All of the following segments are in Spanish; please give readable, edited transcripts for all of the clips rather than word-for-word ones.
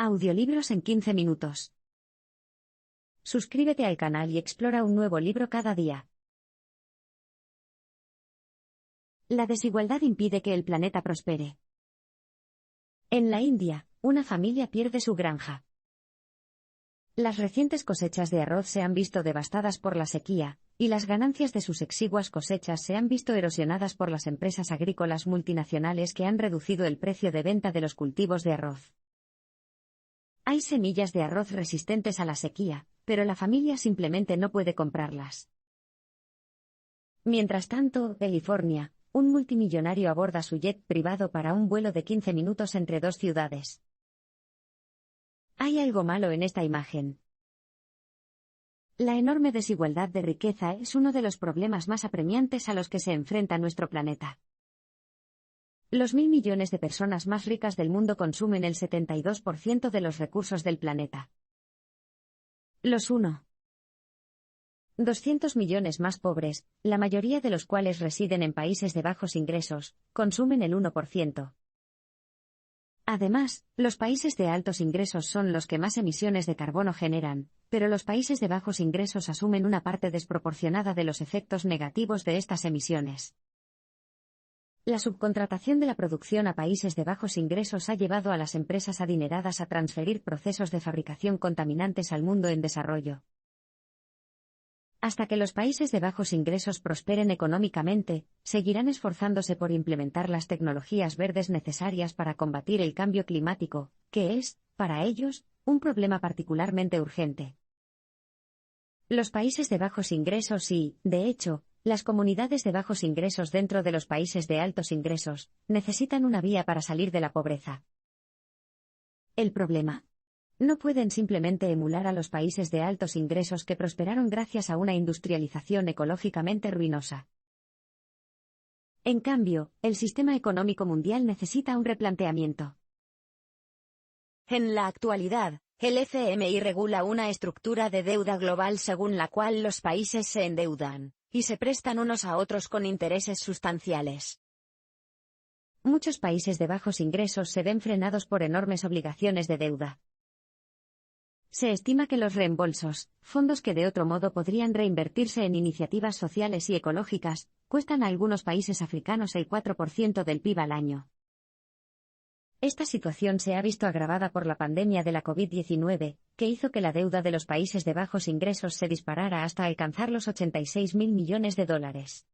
Audiolibros en 15 minutos. Suscríbete al canal y explora un nuevo libro cada día. La desigualdad impide que el planeta prospere. En la India, una familia pierde su granja. Las recientes cosechas de arroz se han visto devastadas por la sequía, y las ganancias de sus exiguas cosechas se han visto erosionadas por las empresas agrícolas multinacionales que han reducido el precio de venta de los cultivos de arroz. Hay semillas de arroz resistentes a la sequía, pero la familia simplemente no puede comprarlas. Mientras tanto, California, un multimillonario aborda su jet privado para un vuelo de 15 minutos entre dos ciudades. Hay algo malo en esta imagen. La enorme desigualdad de riqueza es uno de los problemas más apremiantes a los que se enfrenta nuestro planeta. Los 1.000 millones de personas más ricas del mundo consumen el 72% de los recursos del planeta. Los 200 millones más pobres, la mayoría de los cuales residen en países de bajos ingresos, consumen el 1%. Además, los países de altos ingresos son los que más emisiones de carbono generan, pero los países de bajos ingresos asumen una parte desproporcionada de los efectos negativos de estas emisiones. La subcontratación de la producción a países de bajos ingresos ha llevado a las empresas adineradas a transferir procesos de fabricación contaminantes al mundo en desarrollo. Hasta que los países de bajos ingresos prosperen económicamente, seguirán esforzándose por implementar las tecnologías verdes necesarias para combatir el cambio climático, que es, para ellos, un problema particularmente urgente. Los países de bajos ingresos y, de hecho, las comunidades de bajos ingresos dentro de los países de altos ingresos, necesitan una vía para salir de la pobreza. El problema. No pueden simplemente emular a los países de altos ingresos que prosperaron gracias a una industrialización ecológicamente ruinosa. En cambio, el sistema económico mundial necesita un replanteamiento. En la actualidad, el FMI regula una estructura de deuda global según la cual los países se endeudan y se prestan unos a otros con intereses sustanciales. Muchos países de bajos ingresos se ven frenados por enormes obligaciones de deuda. Se estima que los reembolsos, fondos que de otro modo podrían reinvertirse en iniciativas sociales y ecológicas, cuestan a algunos países africanos el 4% del PIB al año. Esta situación se ha visto agravada por la pandemia de la COVID-19, que hizo que la deuda de los países de bajos ingresos se disparara hasta alcanzar los 86.000 millones de dólares.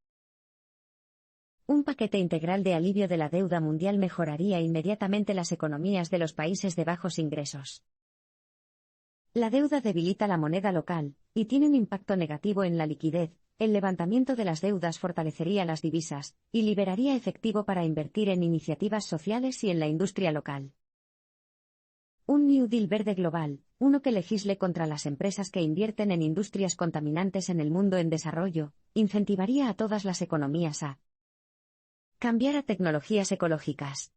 Un paquete integral de alivio de la deuda mundial mejoraría inmediatamente las economías de los países de bajos ingresos. La deuda debilita la moneda local, y tiene un impacto negativo en la liquidez. El levantamiento de las deudas fortalecería las divisas, y liberaría efectivo para invertir en iniciativas sociales y en la industria local. Un New Deal verde global, uno que legisle contra las empresas que invierten en industrias contaminantes en el mundo en desarrollo, incentivaría a todas las economías a cambiar a tecnologías ecológicas.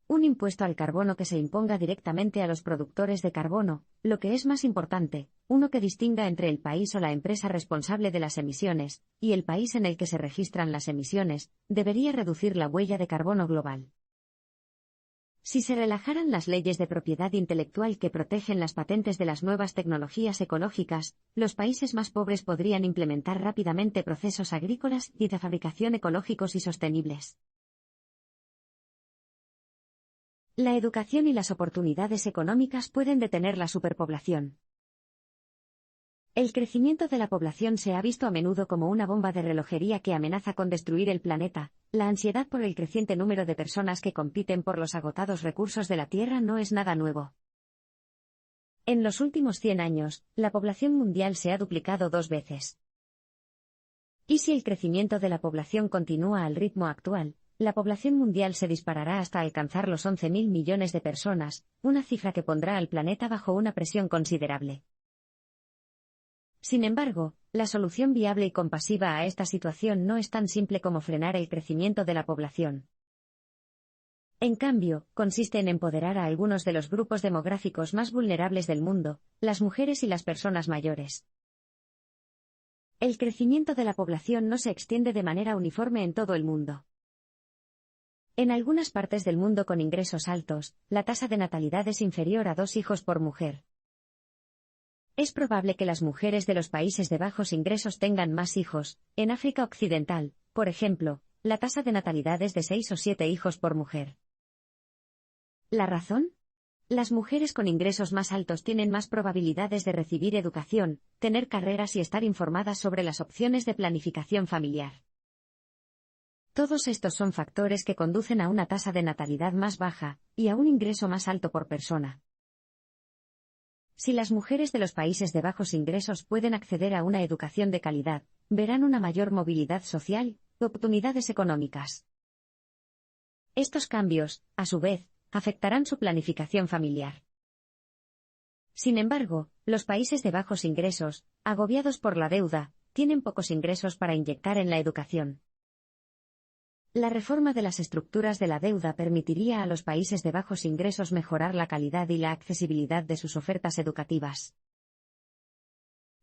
Un impuesto al carbono que se imponga directamente a los productores de carbono, lo que es más importante, uno que distinga entre el país o la empresa responsable de las emisiones, y el país en el que se registran las emisiones, debería reducir la huella de carbono global. Si se relajaran las leyes de propiedad intelectual que protegen las patentes de las nuevas tecnologías ecológicas, los países más pobres podrían implementar rápidamente procesos agrícolas y de fabricación ecológicos y sostenibles. La educación y las oportunidades económicas pueden detener la superpoblación. El crecimiento de la población se ha visto a menudo como una bomba de relojería que amenaza con destruir el planeta. La ansiedad por el creciente número de personas que compiten por los agotados recursos de la Tierra no es nada nuevo. En los últimos 100 años, la población mundial se ha duplicado 2 veces. ¿Y si el crecimiento de la población continúa al ritmo actual? La población mundial se disparará hasta alcanzar los 11.000 millones de personas, una cifra que pondrá al planeta bajo una presión considerable. Sin embargo, la solución viable y compasiva a esta situación no es tan simple como frenar el crecimiento de la población. En cambio, consiste en empoderar a algunos de los grupos demográficos más vulnerables del mundo, las mujeres y las personas mayores. El crecimiento de la población no se extiende de manera uniforme en todo el mundo. En algunas partes del mundo con ingresos altos, la tasa de natalidad es inferior a 2 hijos por mujer. Es probable que las mujeres de los países de bajos ingresos tengan más hijos. En África Occidental, por ejemplo, la tasa de natalidad es de 6 o 7 hijos por mujer. ¿La razón? Las mujeres con ingresos más altos tienen más probabilidades de recibir educación, tener carreras y estar informadas sobre las opciones de planificación familiar. Todos estos son factores que conducen a una tasa de natalidad más baja y a un ingreso más alto por persona. Si las mujeres de los países de bajos ingresos pueden acceder a una educación de calidad, verán una mayor movilidad social y oportunidades económicas. Estos cambios, a su vez, afectarán su planificación familiar. Sin embargo, los países de bajos ingresos, agobiados por la deuda, tienen pocos ingresos para inyectar en la educación. La reforma de las estructuras de la deuda permitiría a los países de bajos ingresos mejorar la calidad y la accesibilidad de sus ofertas educativas.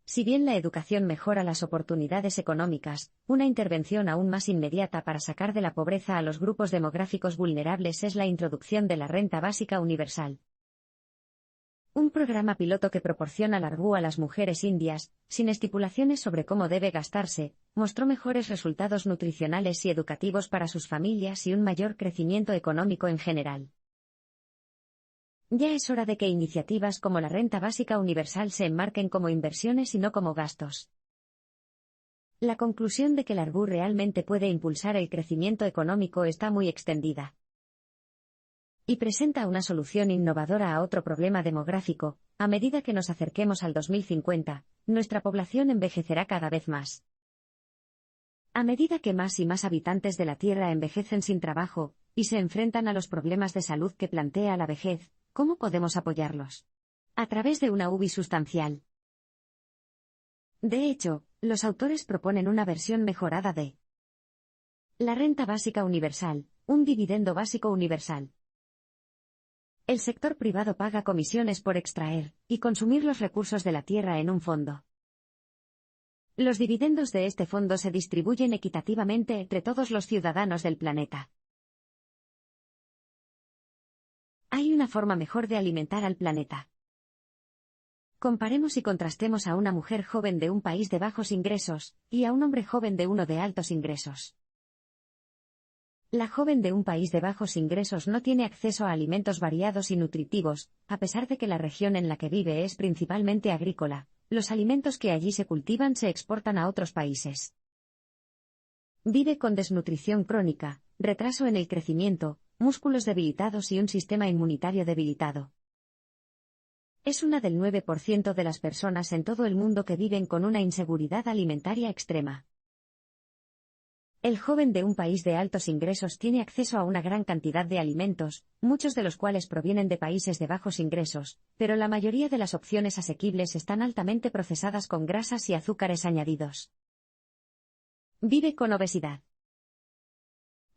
Si bien la educación mejora las oportunidades económicas, una intervención aún más inmediata para sacar de la pobreza a los grupos demográficos vulnerables es la introducción de la renta básica universal. Un programa piloto que proporciona largú a las mujeres indias, sin estipulaciones sobre cómo debe gastarse, mostró mejores resultados nutricionales y educativos para sus familias y un mayor crecimiento económico en general. Ya es hora de que iniciativas como la renta básica universal se enmarquen como inversiones y no como gastos. La conclusión de que largú realmente puede impulsar el crecimiento económico está muy extendida. Y presenta una solución innovadora a otro problema demográfico. A medida que nos acerquemos al 2050, nuestra población envejecerá cada vez más. A medida que más y más habitantes de la Tierra envejecen sin trabajo, y se enfrentan a los problemas de salud que plantea la vejez, ¿cómo podemos apoyarlos? A través de una UBI sustancial. De hecho, los autores proponen una versión mejorada de la renta básica universal, un dividendo básico universal. El sector privado paga comisiones por extraer y consumir los recursos de la tierra en un fondo. Los dividendos de este fondo se distribuyen equitativamente entre todos los ciudadanos del planeta. Hay una forma mejor de alimentar al planeta. Comparemos y contrastemos a una mujer joven de un país de bajos ingresos y a un hombre joven de uno de altos ingresos. La joven de un país de bajos ingresos no tiene acceso a alimentos variados y nutritivos, a pesar de que la región en la que vive es principalmente agrícola. Los alimentos que allí se cultivan se exportan a otros países. Vive con desnutrición crónica, retraso en el crecimiento, músculos debilitados y un sistema inmunitario debilitado. Es una del 9% de las personas en todo el mundo que viven con una inseguridad alimentaria extrema. El joven de un país de altos ingresos tiene acceso a una gran cantidad de alimentos, muchos de los cuales provienen de países de bajos ingresos, pero la mayoría de las opciones asequibles están altamente procesadas con grasas y azúcares añadidos. Vive con obesidad.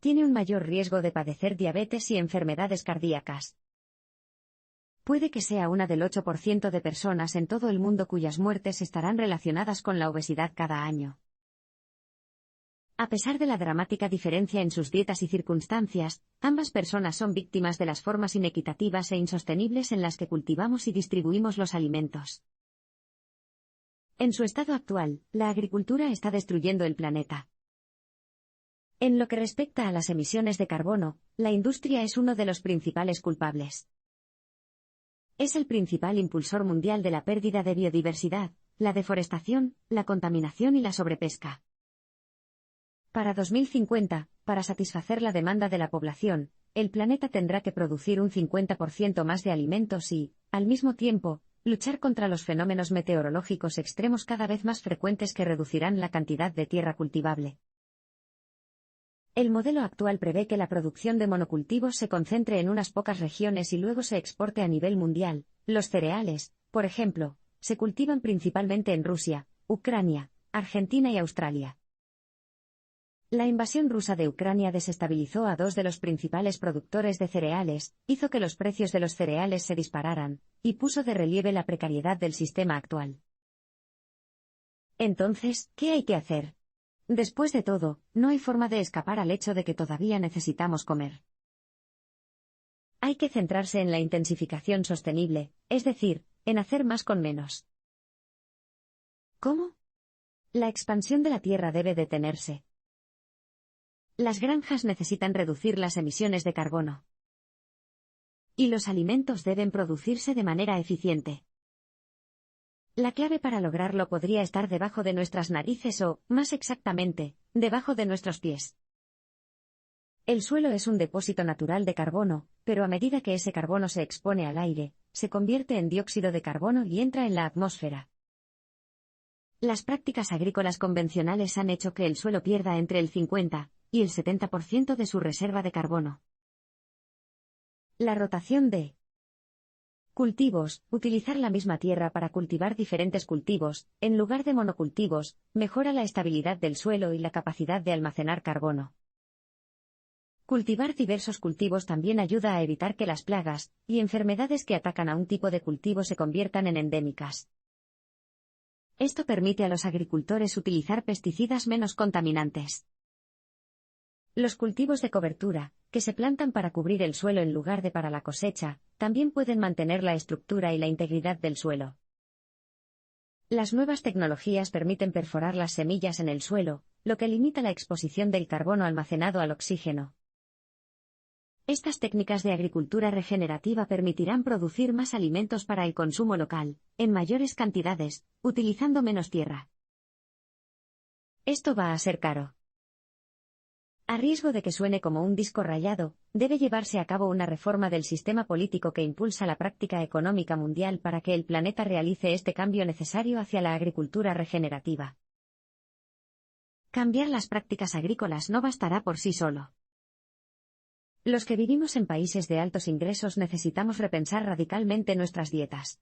Tiene un mayor riesgo de padecer diabetes y enfermedades cardíacas. Puede que sea una del 8% de personas en todo el mundo cuyas muertes estarán relacionadas con la obesidad cada año. A pesar de la dramática diferencia en sus dietas y circunstancias, ambas personas son víctimas de las formas inequitativas e insostenibles en las que cultivamos y distribuimos los alimentos. En su estado actual, la agricultura está destruyendo el planeta. En lo que respecta a las emisiones de carbono, la industria es uno de los principales culpables. Es el principal impulsor mundial de la pérdida de biodiversidad, la deforestación, la contaminación y la sobrepesca. Para 2050, para satisfacer la demanda de la población, el planeta tendrá que producir un 50% más de alimentos y, al mismo tiempo, luchar contra los fenómenos meteorológicos extremos cada vez más frecuentes que reducirán la cantidad de tierra cultivable. El modelo actual prevé que la producción de monocultivos se concentre en unas pocas regiones y luego se exporte a nivel mundial. Los cereales, por ejemplo, se cultivan principalmente en Rusia, Ucrania, Argentina y Australia. La invasión rusa de Ucrania desestabilizó a dos de los principales productores de cereales, hizo que los precios de los cereales se dispararan, y puso de relieve la precariedad del sistema actual. Entonces, ¿qué hay que hacer? Después de todo, no hay forma de escapar al hecho de que todavía necesitamos comer. Hay que centrarse en la intensificación sostenible, es decir, en hacer más con menos. ¿Cómo? La expansión de la Tierra debe detenerse. Las granjas necesitan reducir las emisiones de carbono. Y los alimentos deben producirse de manera eficiente. La clave para lograrlo podría estar debajo de nuestras narices o, más exactamente, debajo de nuestros pies. El suelo es un depósito natural de carbono, pero a medida que ese carbono se expone al aire, se convierte en dióxido de carbono y entra en la atmósfera. Las prácticas agrícolas convencionales han hecho que el suelo pierda entre el 50 y el 70% de su reserva de carbono. La rotación de cultivos, utilizar la misma tierra para cultivar diferentes cultivos, en lugar de monocultivos, mejora la estabilidad del suelo y la capacidad de almacenar carbono. Cultivar diversos cultivos también ayuda a evitar que las plagas y enfermedades que atacan a un tipo de cultivo se conviertan en endémicas. Esto permite a los agricultores utilizar pesticidas menos contaminantes. Los cultivos de cobertura, que se plantan para cubrir el suelo en lugar de para la cosecha, también pueden mantener la estructura y la integridad del suelo. Las nuevas tecnologías permiten perforar las semillas en el suelo, lo que limita la exposición del carbono almacenado al oxígeno. Estas técnicas de agricultura regenerativa permitirán producir más alimentos para el consumo local, en mayores cantidades, utilizando menos tierra. Esto va a ser caro. A riesgo de que suene como un disco rayado, debe llevarse a cabo una reforma del sistema político que impulsa la práctica económica mundial para que el planeta realice este cambio necesario hacia la agricultura regenerativa. Cambiar las prácticas agrícolas no bastará por sí solo. Los que vivimos en países de altos ingresos necesitamos repensar radicalmente nuestras dietas.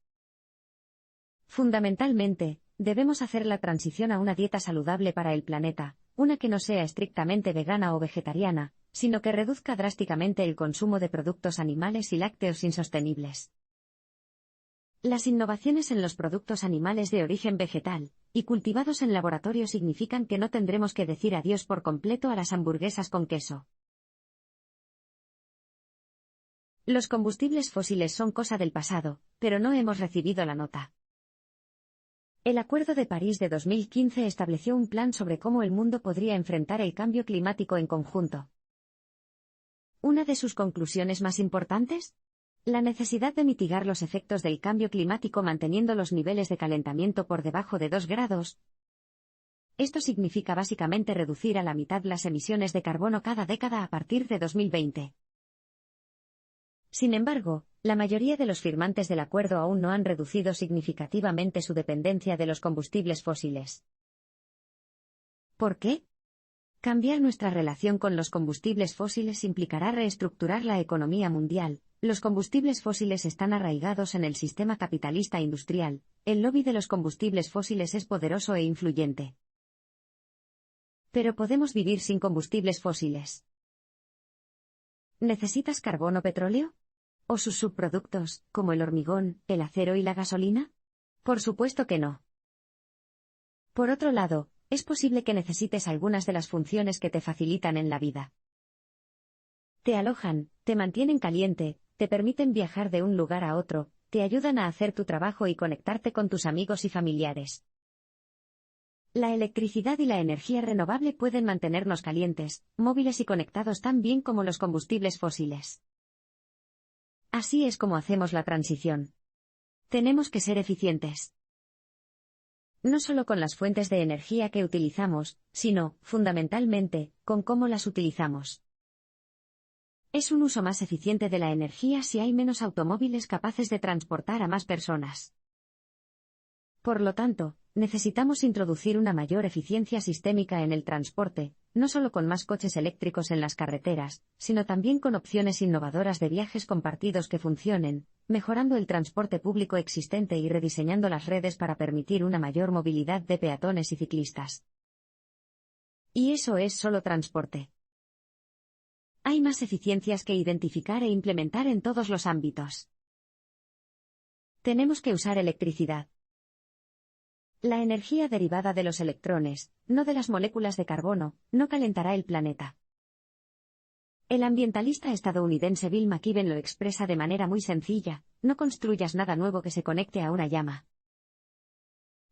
Fundamentalmente, debemos hacer la transición a una dieta saludable para el planeta, una que no sea estrictamente vegana o vegetariana, sino que reduzca drásticamente el consumo de productos animales y lácteos insostenibles. Las innovaciones en los productos animales de origen vegetal y cultivados en laboratorio significan que no tendremos que decir adiós por completo a las hamburguesas con queso. Los combustibles fósiles son cosa del pasado, pero no hemos recibido la nota. El Acuerdo de París de 2015 estableció un plan sobre cómo el mundo podría enfrentar el cambio climático en conjunto. ¿Una de sus conclusiones más importantes? La necesidad de mitigar los efectos del cambio climático manteniendo los niveles de calentamiento por debajo de 2 grados. Esto significa básicamente reducir a la mitad las emisiones de carbono cada década a partir de 2020. Sin embargo, la mayoría de los firmantes del acuerdo aún no han reducido significativamente su dependencia de los combustibles fósiles. ¿Por qué? Cambiar nuestra relación con los combustibles fósiles implicará reestructurar la economía mundial. Los combustibles fósiles están arraigados en el sistema capitalista industrial. El lobby de los combustibles fósiles es poderoso e influyente. Pero podemos vivir sin combustibles fósiles. ¿Necesitas carbono petróleo? ¿O sus subproductos, como el hormigón, el acero y la gasolina? Por supuesto que no. Por otro lado, es posible que necesites algunas de las funciones que te facilitan en la vida. Te alojan, te mantienen caliente, te permiten viajar de un lugar a otro, te ayudan a hacer tu trabajo y conectarte con tus amigos y familiares. La electricidad y la energía renovable pueden mantenernos calientes, móviles y conectados tan bien como los combustibles fósiles. Así es como hacemos la transición. Tenemos que ser eficientes. No solo con las fuentes de energía que utilizamos, sino, fundamentalmente, con cómo las utilizamos. Es un uso más eficiente de la energía si hay menos automóviles capaces de transportar a más personas. Por lo tanto, necesitamos introducir una mayor eficiencia sistémica en el transporte, no solo con más coches eléctricos en las carreteras, sino también con opciones innovadoras de viajes compartidos que funcionen, mejorando el transporte público existente y rediseñando las redes para permitir una mayor movilidad de peatones y ciclistas. Y eso es solo transporte. Hay más eficiencias que identificar e implementar en todos los ámbitos. Tenemos que usar electricidad. La energía derivada de los electrones, no de las moléculas de carbono, no calentará el planeta. El ambientalista estadounidense Bill McKibben lo expresa de manera muy sencilla: no construyas nada nuevo que se conecte a una llama.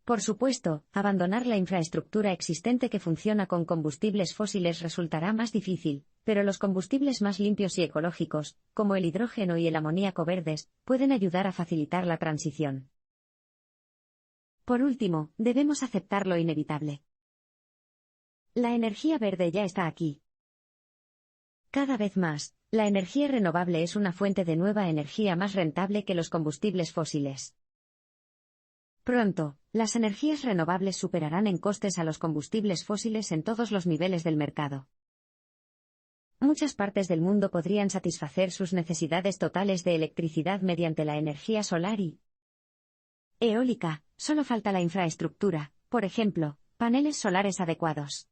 Por supuesto, abandonar la infraestructura existente que funciona con combustibles fósiles resultará más difícil, pero los combustibles más limpios y ecológicos, como el hidrógeno y el amoníaco verdes, pueden ayudar a facilitar la transición. Por último, debemos aceptar lo inevitable. La energía verde ya está aquí. Cada vez más, la energía renovable es una fuente de nueva energía más rentable que los combustibles fósiles. Pronto, las energías renovables superarán en costes a los combustibles fósiles en todos los niveles del mercado. Muchas partes del mundo podrían satisfacer sus necesidades totales de electricidad mediante la energía solar y eólica. Solo falta la infraestructura, por ejemplo, paneles solares adecuados.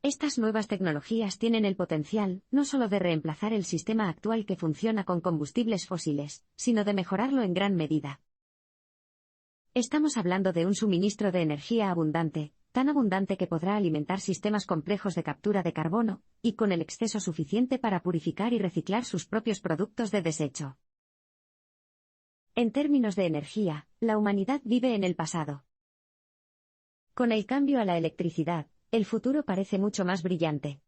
Estas nuevas tecnologías tienen el potencial, no solo de reemplazar el sistema actual que funciona con combustibles fósiles, sino de mejorarlo en gran medida. Estamos hablando de un suministro de energía abundante, tan abundante que podrá alimentar sistemas complejos de captura de carbono, y con el exceso suficiente para purificar y reciclar sus propios productos de desecho. En términos de energía, la humanidad vive en el pasado. Con el cambio a la electricidad, el futuro parece mucho más brillante.